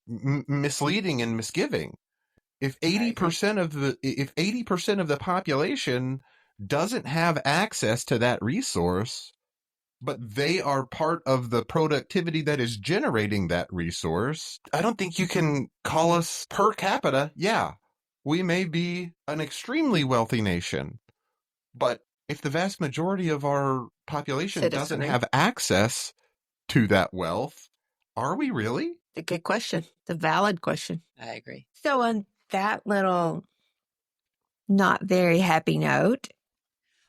misleading and misgiving. If 80% of the population doesn't have access to that resource, but they are part of the productivity that is generating that resource, I don't think you can call us per capita. Yeah, we may be an extremely wealthy nation, but if the vast majority of our population doesn't Citizenry. have access to that wealth, are we really? It's a good question. It's a valid question. I agree. So on that little not very happy note,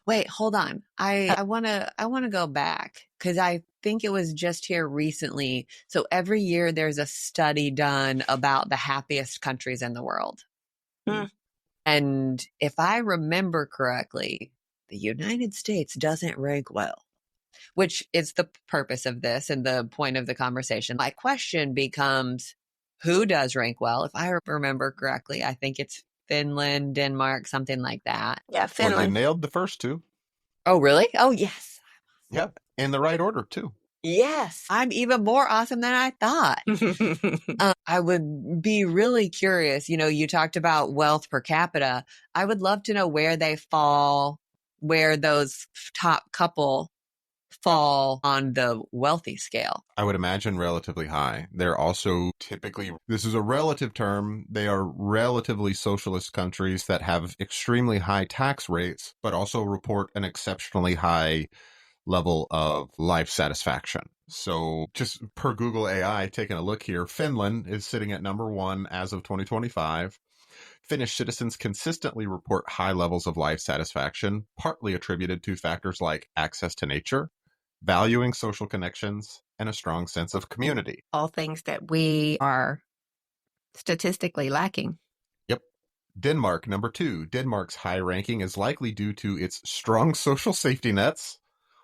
Wait, hold on. I want to go back because I think it was just here recently. So every year there's a study done about the happiest countries in the world. Hmm. And if I remember correctly, the United States doesn't rank well, which is the purpose of this and the point of the conversation. My question becomes, who does rank well? If I remember correctly, I think it's Finland, Denmark, something like that. yeah, Well, you Finland. nailed the first two. Oh, really? Oh, yes. Yep. In the right order, too. Yes. I'm even more awesome than I thought. I would be really curious. You know, you talked about wealth per capita. I would love to know where they fall, where those top couple fall on the wealthy scale. I would imagine relatively high. They're also typically, this is a relative term, they are relatively socialist countries that have extremely high tax rates, but also report an exceptionally high level of life satisfaction. So just per Google AI, taking a look here, Finland is sitting at number 1 as of 2025. Finnish citizens consistently report high levels of life satisfaction, partly attributed to factors like access to nature, valuing social connections, and a strong sense of community. All things that we are statistically lacking. Yep. Denmark, number 2. Denmark's high ranking is likely due to its strong social safety nets,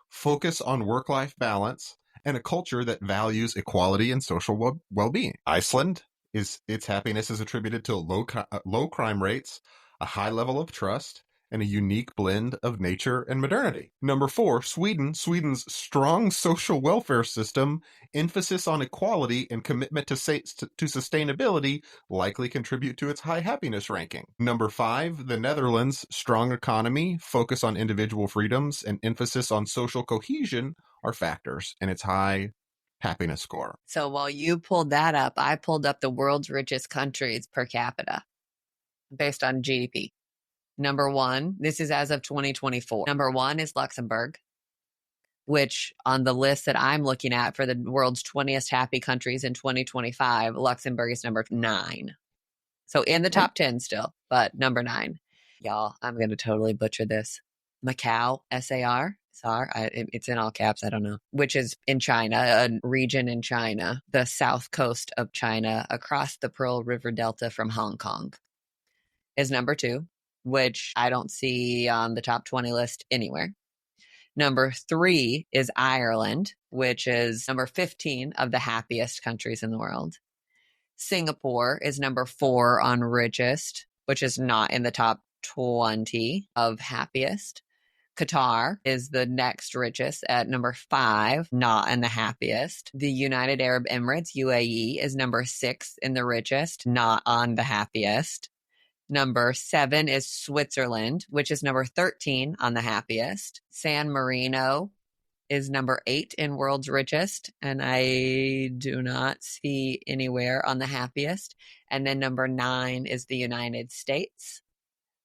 focus on work-life balance, and a culture that values equality and social well-being. Iceland, its happiness is attributed to low crime rates, a high level of trust, and a unique blend of nature and modernity. Number 4, Sweden. Sweden's strong social welfare system, emphasis on equality, and commitment to sustainability likely contribute to its high happiness ranking. Number 5, the Netherlands' strong economy, focus on individual freedoms, and emphasis on social cohesion are factors in its high happiness score. So while you pulled that up, I pulled up the world's richest countries per capita based on GDP. Number 1, this is as of 2024. Number 1 is Luxembourg, which on the list that I'm looking at for the world's 20th happy countries in 2025, Luxembourg is number 9. So in the top 10 still, but number 9. Y'all, I'm going to totally butcher this. Macau, S-A-R, it's in all caps, I don't know, which is in China, a region in China, the south coast of China, across the Pearl River Delta from Hong Kong, is number 2. Which I don't see on the top 20 list anywhere. Number 3 is Ireland, which is number 15 of the happiest countries in the world. Singapore is number 4 on richest, which is not in the top 20 of happiest. Qatar is the next richest at number 5, not in the happiest. The United Arab Emirates, UAE, is number 6 in the richest, not on the happiest. Number 7 is Switzerland, which is number 13 on the happiest. San Marino is number 8 in world's richest, and I do not see anywhere on the happiest. And then number 9 is the United States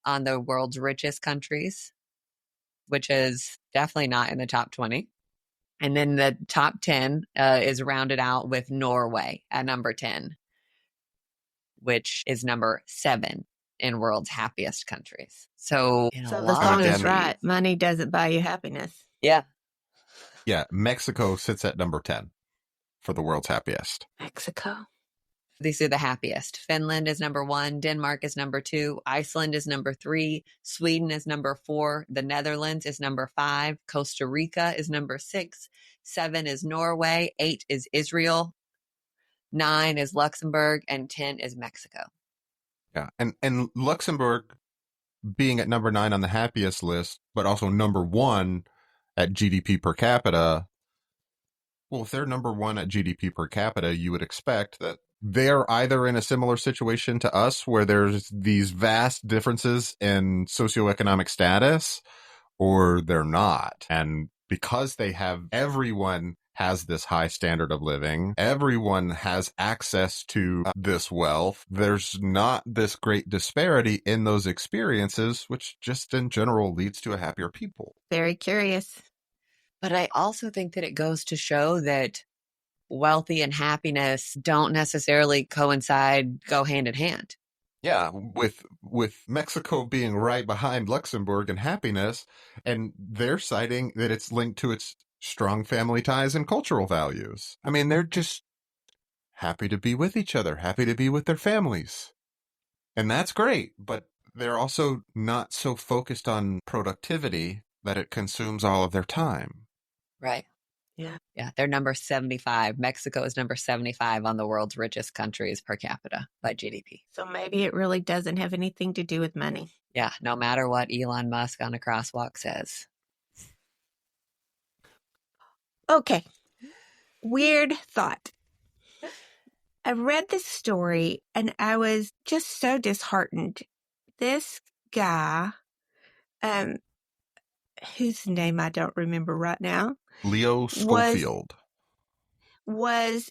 on the world's richest countries, which is definitely not in the top 20. And then the top 10 is rounded out with Norway at number 10, which is number 7 in world's happiest countries. So, the song is right. Money doesn't buy you happiness. Yeah. Yeah. Mexico sits at number 10 for the world's happiest. Mexico. These are the happiest. Finland is number 1. Denmark is number 2. Iceland is number 3. Sweden is number 4. The Netherlands is number 5. Costa Rica is number 6. 7 is Norway. 8 is Israel. 9 is Luxembourg. And 10 is Mexico. Yeah. And Luxembourg being at number 9 on the happiest list, but also number 1 at GDP per capita. Well, if they're number 1 at GDP per capita, you would expect that they're either in a similar situation to us where there's these vast differences in socioeconomic status, or they're not. And because everyone has this high standard of living, everyone has access to this wealth, there's not this great disparity in those experiences, which just in general leads to a happier people. Very curious. But I also think that it goes to show that wealthy and happiness don't necessarily go hand in hand. Yeah, with Mexico being right behind Luxembourg in happiness, and they're citing that it's linked to its strong family ties and cultural values. I mean, they're just happy to be with each other, happy to be with their families. And that's great, but they're also not so focused on productivity that it consumes all of their time. Right. Yeah. They're number 75. Mexico is number 75 on the world's richest countries per capita by GDP. So maybe it really doesn't have anything to do with money. Yeah. No matter what Elon Musk on a crosswalk says. Okay. Weird thought. I read this story and I was just so disheartened. This guy, whose name I don't remember right now, Leo Schofield, was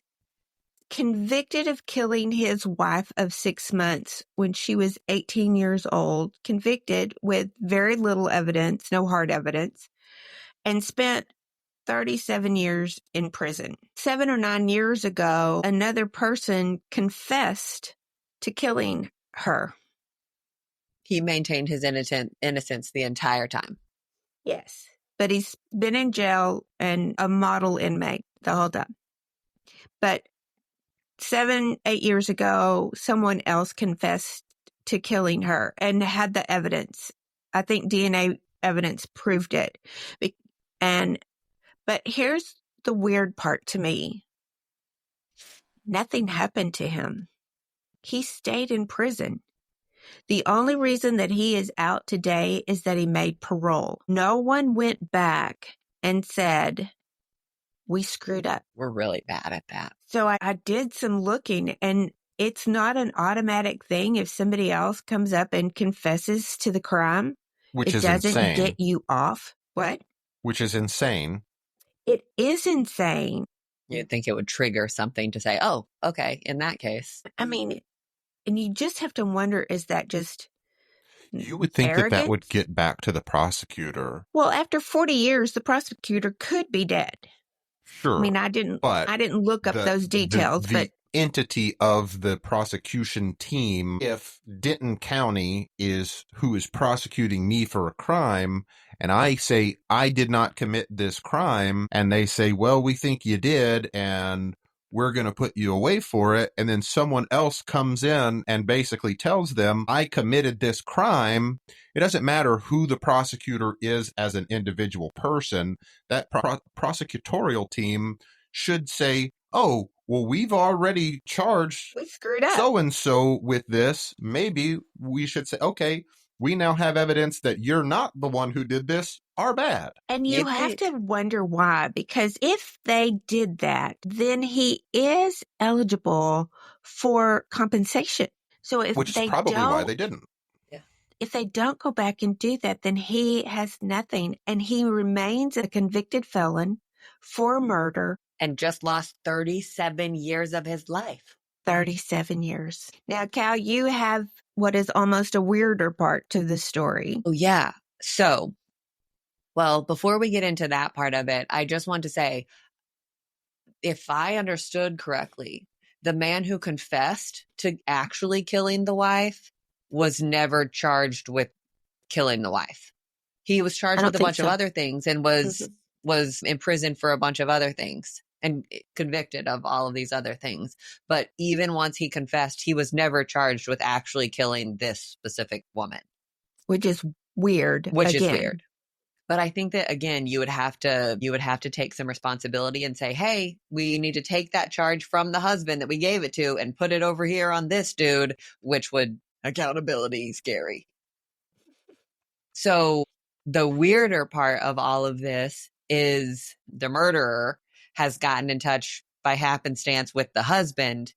convicted of killing his wife of 6 months when she was 18 years old, convicted with very little evidence, no hard evidence, and spent 37 years in prison. 7 or 9 years ago, another person confessed to killing her. He maintained his innocence the entire time. Yes. But he's been in jail and a model inmate the whole time. But 7, 8 years ago, someone else confessed to killing her and had the evidence. I think DNA evidence proved it. But here's the weird part to me. Nothing happened to him. He stayed in prison. The only reason that he is out today is that he made parole. No one went back and said, we screwed up. We're really bad at that. So I did some looking, and it's not an automatic thing if somebody else comes up and confesses to the crime. Which is insane. It doesn't insane. get you off. What? Which is insane. It is insane. You'd think it would trigger something to say, oh, okay, in that case. I mean, and you just have to wonder, is that just You would think arrogance? that would get back to the prosecutor. Well, after 40 years, the prosecutor could be dead. Sure. I mean, I didn't look up those details, the but entity of the prosecution team, if Denton County is who is prosecuting me for a crime, and I say I did not commit this crime, and they say, well, we think you did, and we're going to put you away for it. And then someone else comes in and basically tells them, I committed this crime. It doesn't matter who the prosecutor is as an individual person. That prosecutorial team should say, oh, well, we've already charged we screwed up. so-and-so with this. Maybe we should say, okay, we now have evidence that you're not the one who did this. Our bad. And you have to wonder why, because if they did that, then he is eligible for compensation. So if Which they is probably don't, why they didn't. Yeah. if they don't go back and do that, then he has nothing. And he remains a convicted felon for murder. And just lost 37 years of his life. 37 years. Now, Cal, you have what is almost a weirder part to the story. Oh, yeah. So, well, before we get into that part of it, I just want to say, if I understood correctly, the man who confessed to actually killing the wife was never charged with killing the wife. He was charged with a bunch of other things and was imprisoned for a bunch of other things and convicted of all of these other things. But even once he confessed, he was never charged with actually killing this specific woman. Which is weird. Which is weird. But I think that, again, you would have to take some responsibility and say, hey, we need to take that charge from the husband that we gave it to and put it over here on this dude, which would accountability scary. So the weirder part of all of this is the murderer has gotten in touch by happenstance with the husband.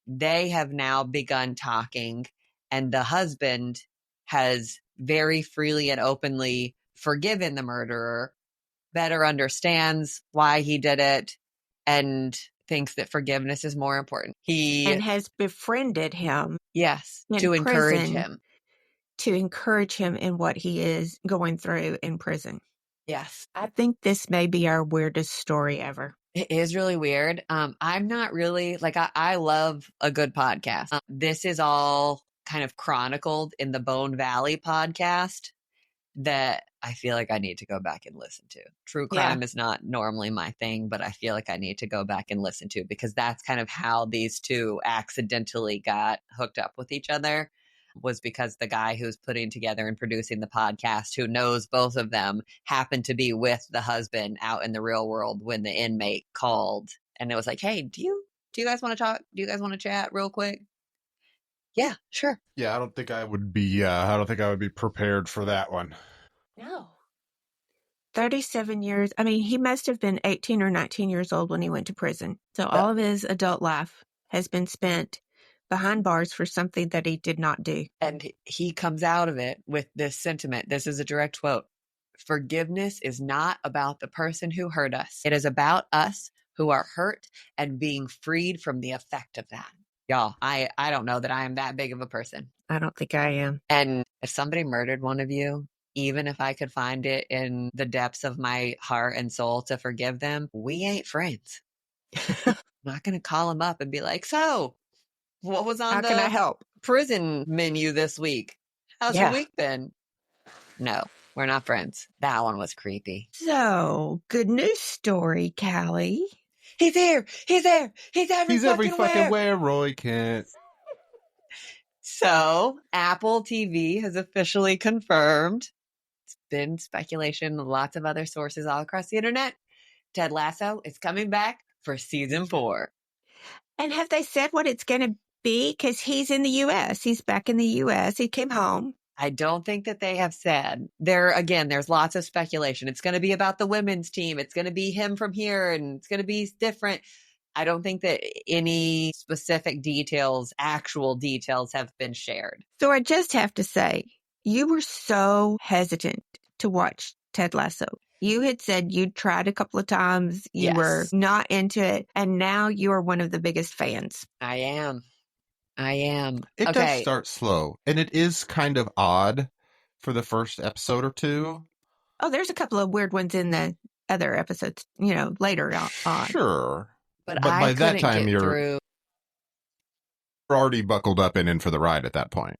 They have now begun talking, and the husband has very freely and openly forgiven the murderer, better understands why he did it, and thinks that forgiveness is more important. And has befriended him. Yes, to encourage him. To encourage him in what he is going through in prison. Yes. I think this may be our weirdest story ever. It is really weird. I'm not really, I love a good podcast. This is all kind of chronicled in the Bone Valley podcast that I feel like I need to go back and listen to. True crime is not normally my thing, but I feel like I need to go back and listen to, because that's kind of how these two accidentally got hooked up with each other, was because the guy who's putting together and producing the podcast, who knows both of them, happened to be with the husband out in the real world when the inmate called, and it was like, hey, do you guys want to talk? Do you guys want to chat real quick? Yeah, sure. Yeah, I don't think I would be prepared for that one. No. 37 years. I mean, he must have been 18 or 19 years old when he went to prison. So all of his adult life has been spent behind bars for something that he did not do. And he comes out of it with this sentiment. This is a direct quote. Forgiveness is not about the person who hurt us. It is about us who are hurt and being freed from the effect of that. Y'all, I don't know that I am that big of a person. I don't think I am. And if somebody murdered one of you, even if I could find it in the depths of my heart and soul to forgive them, we ain't friends. I'm not going to call them up and be like, so what was on How can I help? prison menu this week? How's your week been? No, we're not friends. That one was creepy. So, good news story, Callie. He's here. He's there. He's every fucking where, Roy Kent. So, Apple TV has officially confirmed. It's been speculation, lots of other sources all across the internet. Ted Lasso is coming back for season 4. And have they said what it's going to be? Because he's in the U.S. He's back in the U.S. He came home. I don't think that they have said. There's lots of speculation. It's going to be about the women's team. It's going to be him from here, and it's going to be different. I don't think that any specific details, actual details, have been shared. So I just have to say, you were so hesitant to watch Ted Lasso. You had said you'd tried a couple of times. You were not into it. And now you are one of the biggest fans. I am. It does start slow, and it is kind of odd for the first episode or two. Oh, there's a couple of weird ones in the other episodes, later on. Sure. But by that time, you're already buckled up and in for the ride at that point.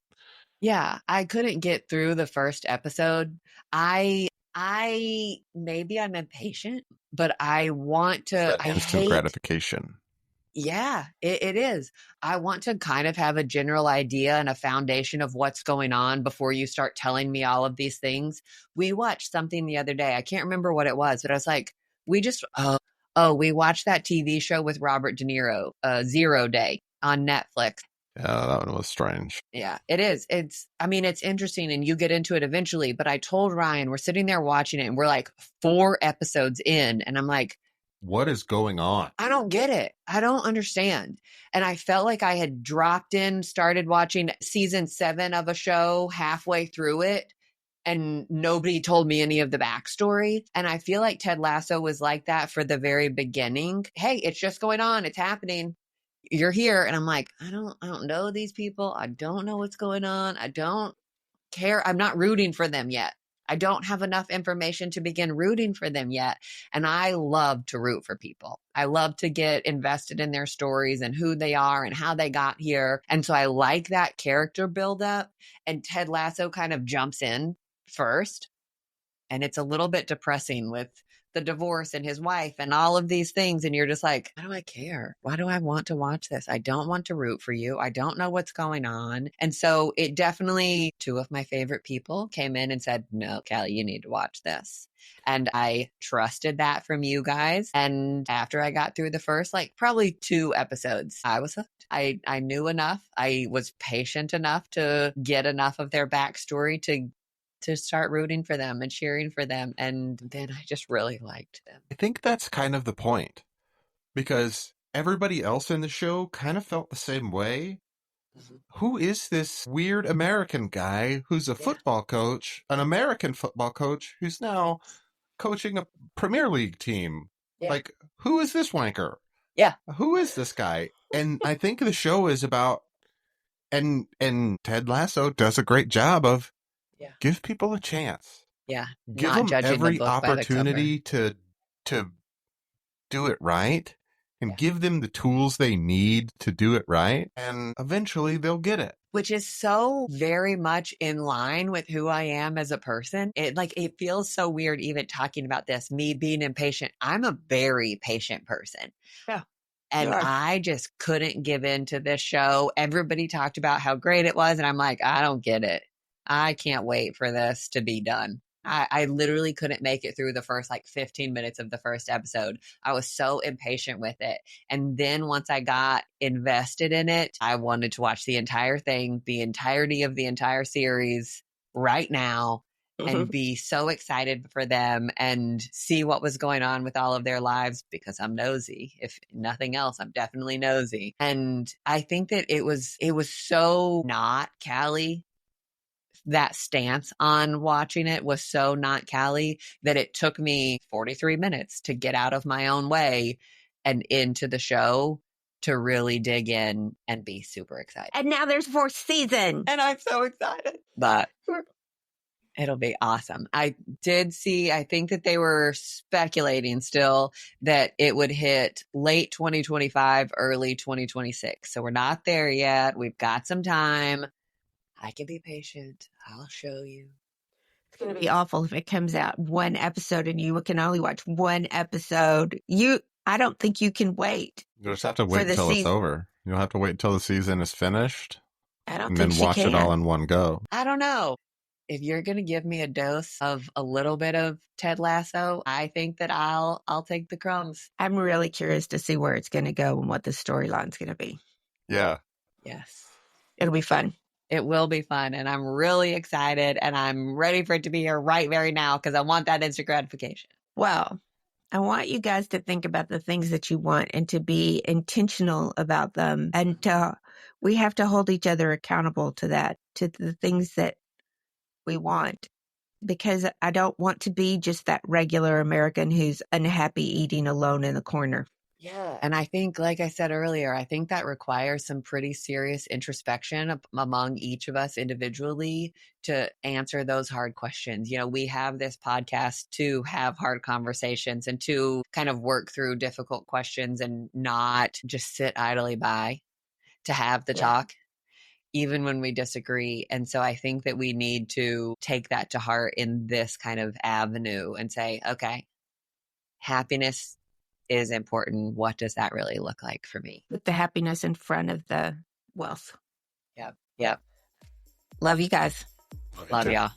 Yeah, I couldn't get through the first episode. Maybe I'm impatient, but I want to. Instant gratification. Yeah, it is. I want to kind of have a general idea and a foundation of what's going on before you start telling me all of these things. We watched something the other day. I can't remember what it was, but I was like, we watched that TV show with Robert De Niro, 0 Day on Netflix. Yeah, that one was strange. Yeah, it is. It's interesting, and you get into it eventually. But I told Ryan, we're sitting there watching it, and we're like 4 episodes in, and I'm like, what is going on? I don't get it. I don't understand. And I felt like I had started watching season 7 of a show halfway through it, and nobody told me any of the backstory. And I feel like Ted Lasso was like that for the very beginning. Hey, it's just going on. It's happening. You're here. And I'm like, I don't know these people. I don't know what's going on. I don't care. I'm not rooting for them yet. I don't have enough information to begin rooting for them yet. And I love to root for people. I love to get invested in their stories and who they are and how they got here. And so I like that character buildup. And Ted Lasso kind of jumps in first. And it's a little bit depressing with the divorce and his wife and all of these things. And you're just like, why do I care? Why do I want to watch this? I don't want to root for you. I don't know what's going on. And so it definitely, 2 of my favorite people came in and said, no, Callie, you need to watch this. And I trusted that from you guys. And after I got through the first, probably 2 episodes, I was hooked. I knew enough. I was patient enough to get enough of their backstory to start rooting for them and cheering for them. And then I just really liked them. I think that's kind of the point, because everybody else in the show kind of felt the same way. Mm-hmm. Who is this weird American guy who's a football coach, an American football coach who's now coaching a Premier League team? Yeah. Like, who is this wanker? Yeah. Who is this guy? And I think the show is about, and Ted Lasso does a great job of, give people a chance. Yeah. Give them every opportunity to do it right, and give them the tools they need to do it right. And eventually they'll get it. Which is so very much in line with who I am as a person. It feels so weird even talking about this, me being impatient. I'm a very patient person. Yeah. And I just couldn't give in to this show. Everybody talked about how great it was. And I'm like, I don't get it. I can't wait for this to be done. I literally couldn't make it through the first 15 minutes of the first episode. I was so impatient with it. And then once I got invested in it, I wanted to watch the entire thing, the entirety of the entire series right now, and be so excited for them and see what was going on with all of their lives, because I'm nosy. If nothing else, I'm definitely nosy. And I think that it was so not Callie. That stance on watching it was so not Callie that it took me 43 minutes to get out of my own way and into the show to really dig in and be super excited. And now there's 4th season. And I'm so excited. But it'll be awesome. I think that they were speculating still that it would hit late 2025, early 2026. So we're not there yet. We've got some time. I can be patient. I'll show you. It's going to be awful if it comes out 1 episode and you can only watch 1 episode. I don't think you can wait. You'll just have to wait until it's over. You'll have to wait until the season is finished. I don't and think then watch it all in one go. I don't know. If you're going to give me a dose of a little bit of Ted Lasso, I think that I'll take the crumbs. I'm really curious to see where it's going to go and what the storyline's going to be. Yeah. Yes. It'll be fun. It will be fun, and I'm really excited, and I'm ready for it to be here right very now because I want that instant gratification. Well, I want you guys to think about the things that you want and to be intentional about them. And we have to hold each other accountable to that, to the things that we want. Because I don't want to be just that regular American who's unhappy eating alone in the corner. Yeah. And I think, like I said earlier, I think that requires some pretty serious introspection among each of us individually to answer those hard questions. We have this podcast to have hard conversations and to kind of work through difficult questions and not just sit idly by, to have the talk, even when we disagree. And so I think that we need to take that to heart in this kind of avenue and say, okay, happiness is important. What does that really look like for me? Put the happiness in front of the wealth. Yep. Love you guys. Love y'all.